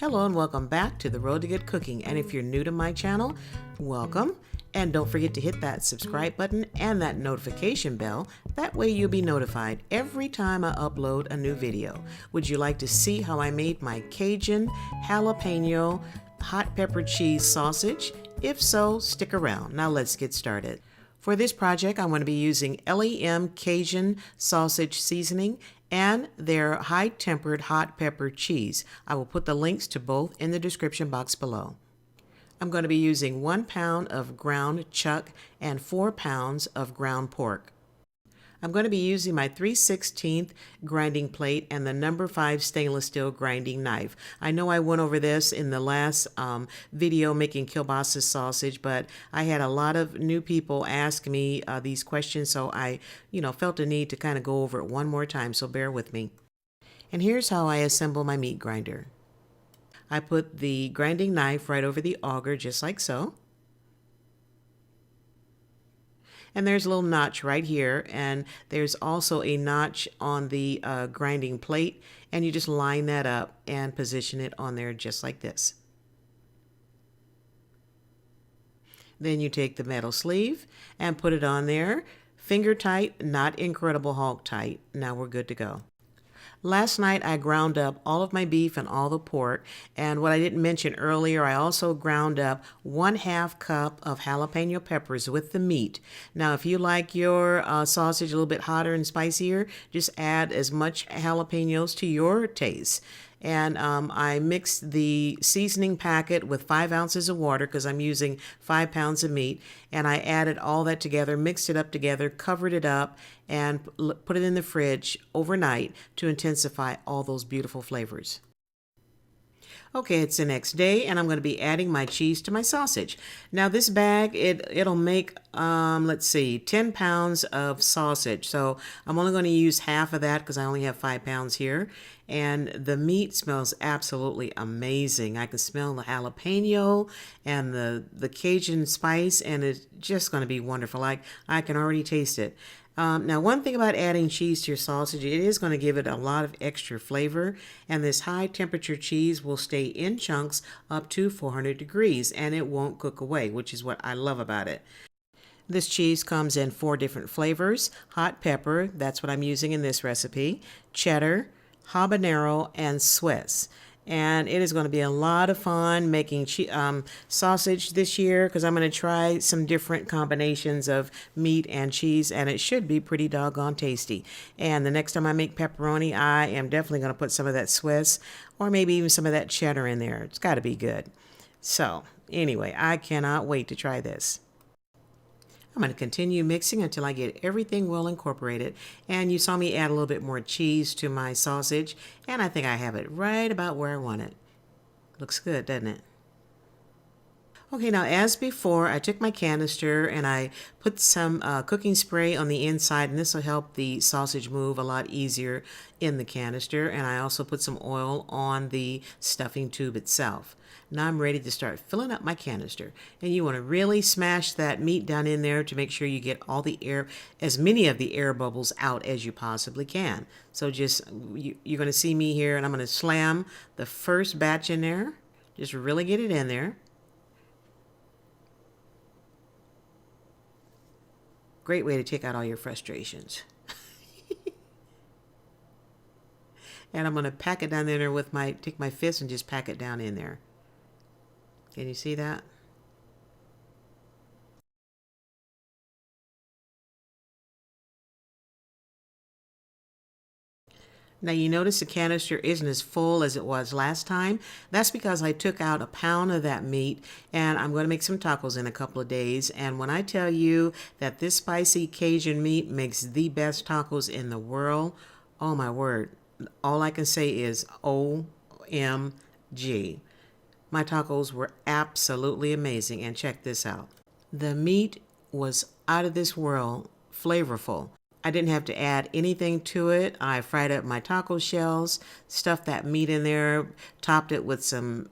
Hello and welcome back to The Road to Good Cooking. And if you're new to my channel, welcome. And don't forget to hit that subscribe button and that notification bell. That way you'll be notified every time I upload a new video. Would you like to see how I made my Cajun jalapeno hot pepper cheese sausage? If so, stick around. Now let's get started. For this project, I'm going to be using LEM Cajun sausage seasoning and their high-tempered hot pepper cheese. I will put the links to both in the description box below. I'm going to be using 1 pound of ground chuck and 4 pounds of ground pork. I'm going to be using my 3/16 grinding plate and the number 5 stainless steel grinding knife. I know I went over this in the last video making kielbasa sausage, but I had a lot of new people ask me these questions, so I felt a need to kind of go over it one more time, so bear with me. And here's how I assemble my meat grinder. I put the grinding knife right over the auger, just like so. And there's a little notch right here, and there's also a notch on the grinding plate, and you just line that up and position it on there just like this. Then you take the metal sleeve and put it on there, finger tight, not Incredible Hulk tight. Now we're good to go. Last night I ground up all of my beef and all the pork, and what I didn't mention earlier, I also ground up 1/2 cup of jalapeno peppers with the meat. Now if you like your sausage a little bit hotter and spicier, just add as much jalapenos to your taste. And I mixed the seasoning packet with 5 ounces of water because I'm using 5 pounds of meat. And I added all that together, mixed it up together, covered it up, and put it in the fridge overnight to intensify all those beautiful flavors. Okay, it's the next day, and I'm going to be adding my cheese to my sausage. Now this bag, it'll make, let's see, 10 pounds of sausage. So I'm only going to use half of that because I only have 5 pounds here. And the meat smells absolutely amazing. I can smell the jalapeno and the Cajun spice, and it's just going to be wonderful. I can already taste it. Now, one thing about adding cheese to your sausage, it is going to give it a lot of extra flavor, and this high temperature cheese will stay in chunks up to 400 degrees, and it won't cook away, which is what I love about it. This cheese comes in 4 different flavors: hot pepper, that's what I'm using in this recipe, cheddar, habanero, and Swiss. And it is going to be a lot of fun making sausage this year because I'm going to try some different combinations of meat and cheese, and it should be pretty doggone tasty. And the next time I make pepperoni, I am definitely going to put some of that Swiss or maybe even some of that cheddar in there. It's got to be good. So anyway, I cannot wait to try this. I'm going to continue mixing until I get everything well incorporated. And you saw me add a little bit more cheese to my sausage, and I think I have it right about where I want it. Looks good, doesn't it? Okay, now as before, I took my canister and I put some cooking spray on the inside, and this will help the sausage move a lot easier in the canister. And I also put some oil on the stuffing tube itself. Now I'm ready to start filling up my canister. And you want to really smash that meat down in there to make sure you get all the air, as many of the air bubbles out as you possibly can. So just, you're going to see me here, and I'm going to slam the first batch in there. Just really get it in there. Great way to take out all your frustrations. And I'm going to pack it down in there with take my fist and just pack it down in there. Can you see that? Now you notice the canister isn't as full as it was last time. That's because I took out 1 pound of that meat, and I'm going to make some tacos in a couple of days. And when I tell you that this spicy Cajun meat makes the best tacos in the world, oh my word, all I can say is OMG. My tacos were absolutely amazing, and check this out. The meat was out of this world flavorful. I didn't have to add anything to it. I fried up my taco shells, stuffed that meat in there, topped it with some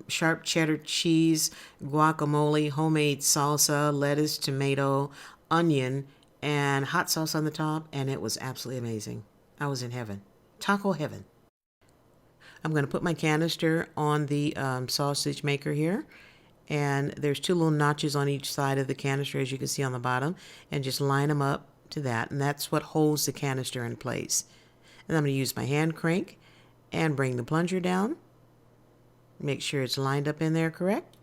sharp cheddar cheese, guacamole, homemade salsa, lettuce, tomato, onion, and hot sauce on the top, and it was absolutely amazing. I was in heaven. Taco heaven. I'm going to put my canister on the sausage maker here. And there's two little notches on each side of the canister, as you can see on the bottom, and just line them up to that. And that's what holds the canister in place. And I'm going to use my hand crank and bring the plunger down. Make sure it's lined up in there correct.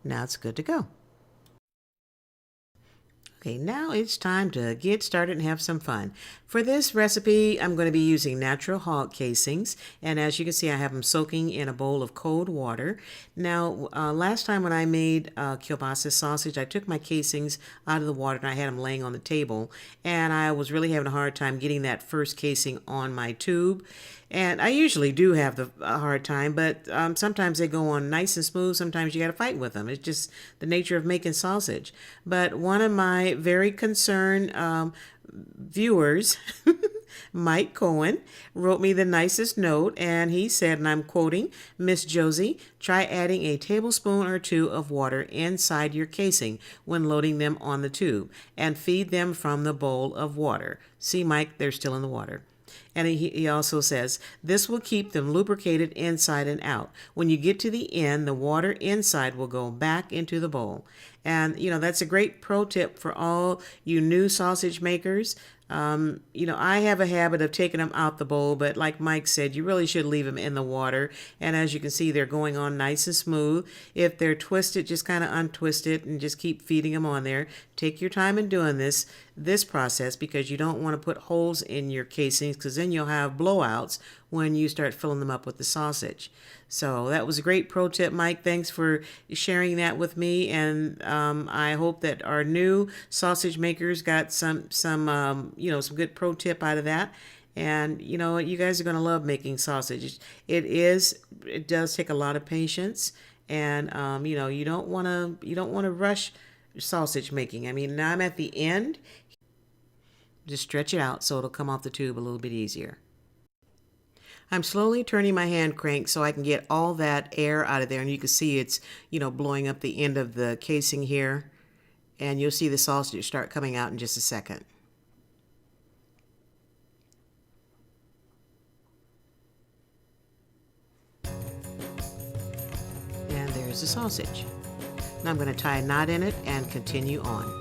Now it's good to go. Okay, now it's time to get started and have some fun. For this recipe, I'm going to be using natural hog casings, and as you can see, I have them soaking in a bowl of cold water. Now, last time when I made kielbasa sausage, I took my casings out of the water and I had them laying on the table, and I was really having a hard time getting that first casing on my tube. And I usually do have a hard time, but sometimes they go on nice and smooth. Sometimes you got to fight with them. It's just the nature of making sausage. But one of my very concerned viewers, Mike Cohen, wrote me the nicest note, and he said, and I'm quoting, "Miss Josie, try adding a tablespoon or two of water inside your casing when loading them on the tube, and feed them from the bowl of water." See, Mike, they're still in the water. And he also says, this will keep them lubricated inside and out. When you get to the end, the water inside will go back into the bowl. And, that's a great pro tip for all you new sausage makers. I have a habit of taking them out the bowl, but like Mike said, you really should leave them in the water. And as you can see, they're going on nice and smooth. If they're twisted, just kind of untwist it and just keep feeding them on there. Take your time in doing this process, because you don't want to put holes in your casings, because then you'll have blowouts when you start filling them up with the sausage. So that was a great pro tip, Mike. Thanks for sharing that with me, and I hope that our new sausage makers got some good pro tip out of that. And you guys are going to love making sausage. It does take a lot of patience, and you don't want to rush sausage making. I mean, now I'm at the end. Just stretch it out so it'll come off the tube a little bit easier. I'm slowly turning my hand crank so I can get all that air out of there, and you can see it's, blowing up the end of the casing here, and you'll see the sausage start coming out in just a second. And there's the sausage. Now I'm going to tie a knot in it and continue on.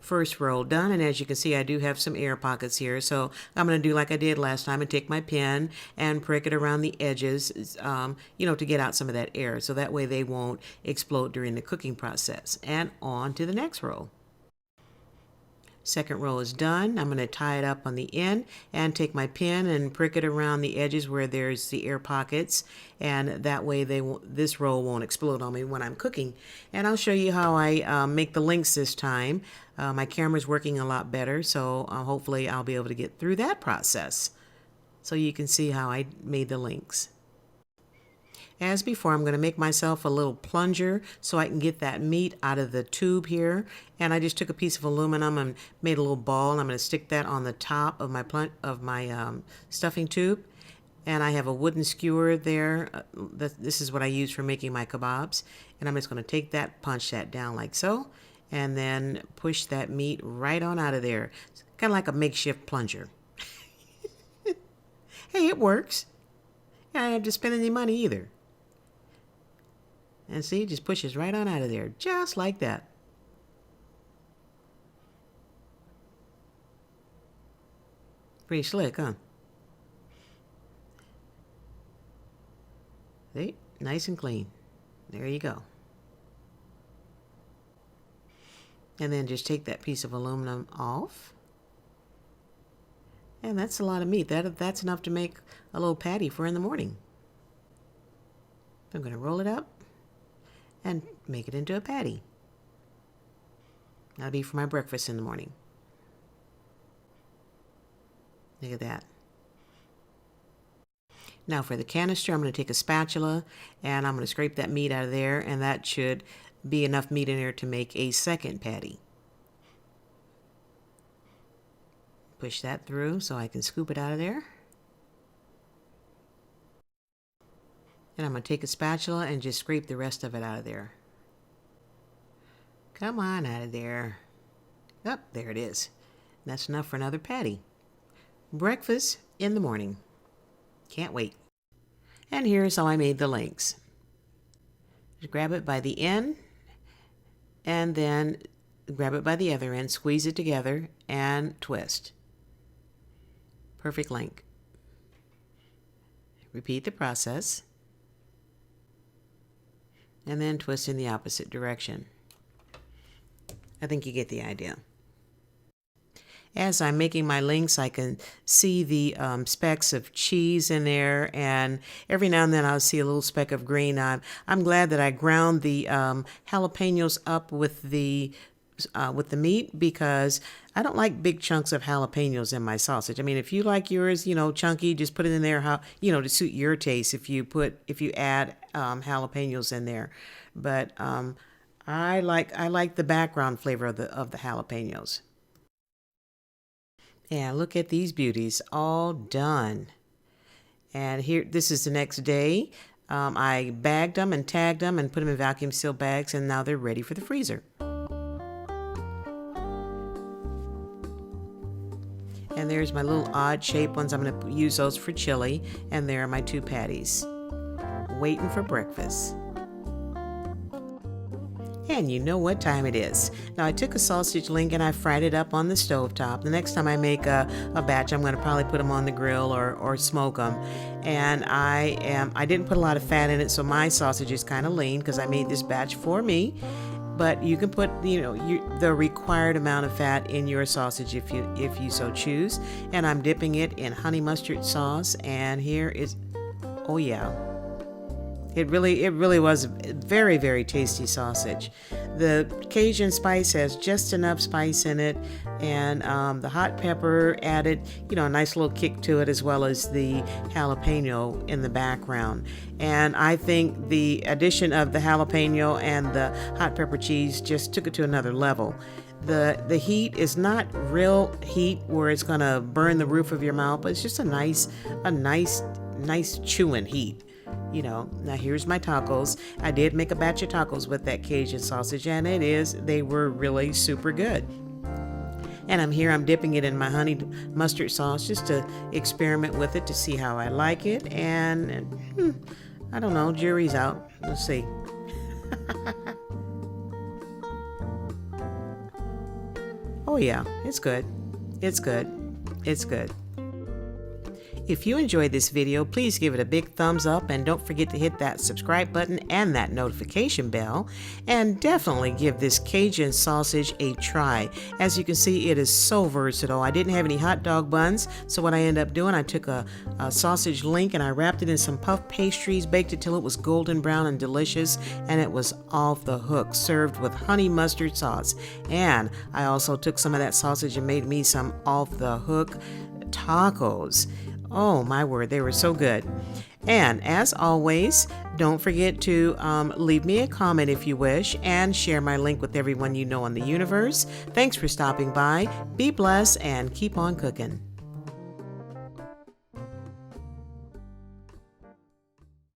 first roll done, and as you can see, I do have some air pockets here, so I'm going to do like I did last time and take my pen and prick it around the edges, to get out some of that air, so that way they won't explode during the cooking process. And on to the next roll. Second row is done. I'm going to tie it up on the end and take my pen and prick it around the edges where there's the air pockets, and that way this roll won't explode on me when I'm cooking. And I'll show you how I make the links this time. My camera's working a lot better, so hopefully I'll be able to get through that process so you can see how I made the links. As before, I'm going to make myself a little plunger so I can get that meat out of the tube here. And I just took a piece of aluminum and made a little ball, and I'm going to stick that on the top of my stuffing tube. And I have a wooden skewer there. This is what I use for making my kebabs. And I'm just going to take that, punch that down like so, and then push that meat right on out of there. It's kind of like a makeshift plunger. Hey, it works. I don't have to spend any money either. And see, it just pushes right on out of there, just like that. Pretty slick, huh? See, nice and clean. There you go. And then just take that piece of aluminum off. And that's a lot of meat. That's enough to make a little patty for in the morning. I'm going to roll it up and make it into a patty. That'll be for my breakfast in the morning. Look at that. Now for the canister, I'm going to take a spatula and I'm going to scrape that meat out of there, and that should be enough meat in there to make a second patty. Push that through so I can scoop it out of there. And I'm going to take a spatula and just scrape the rest of it out of there. Come on out of there. Oh, there it is. That's enough for another patty. Breakfast in the morning. Can't wait. And here's how I made the links. Just grab it by the end and then grab it by the other end, squeeze it together and twist. Perfect link. Repeat the process. And then twist in the opposite direction. I think you get the idea. As I'm making my links, I can see the specks of cheese in there, and every now and then I'll see a little speck of green. I'm glad that I ground the jalapenos up with the meat, because I don't like big chunks of jalapenos in my sausage. I mean, if you like yours, chunky, just put it in there to suit your taste. If you add jalapenos in there, but I like the background flavor of the jalapenos. Yeah, look at these beauties, all done. And here, this is the next day. I bagged them and tagged them and put them in vacuum sealed bags, and now they're ready for the freezer. And there's my little odd shaped ones. I'm going to use those for chili. And there are my two patties, waiting for breakfast. And you know what time it is. Now I took a sausage link and I fried it up on the stovetop. The next time I make a batch, I'm going to probably put them on the grill or smoke them. And I didn't put a lot of fat in it, so my sausage is kind of lean because I made this batch for me. But you can put the required amount of fat in your sausage if you so choose. And I'm dipping it in honey mustard sauce. And here is, oh yeah. It really was a very, very tasty sausage. The Cajun spice has just enough spice in it, and the hot pepper added, a nice little kick to it, as well as the jalapeno in the background. And I think the addition of the jalapeno and the hot pepper cheese just took it to another level. The heat is not real heat where it's gonna burn the roof of your mouth, but it's just a nice chewing heat. Now here's my tacos. I did make a batch of tacos with that Cajun sausage, and they were really super good. And I'm dipping it in my honey mustard sauce just to experiment with it to see how I like it. And I don't know, jury's out. Let's see. Oh yeah, it's good. It's good. It's good. If you enjoyed this video, please give it a big thumbs up and don't forget to hit that subscribe button and that notification bell. And definitely give this Cajun sausage a try. As you can see, it is so versatile. I didn't have any hot dog buns, so what I ended up doing, I took a sausage link and I wrapped it in some puff pastries, baked it till it was golden brown and delicious, and it was off the hook, served with honey mustard sauce. And I also took some of that sausage and made me some off the hook tacos. Oh my word, they were so good. And as always, don't forget to leave me a comment if you wish and share my link with everyone you know in the universe. Thanks for stopping by. Be blessed and keep on cooking.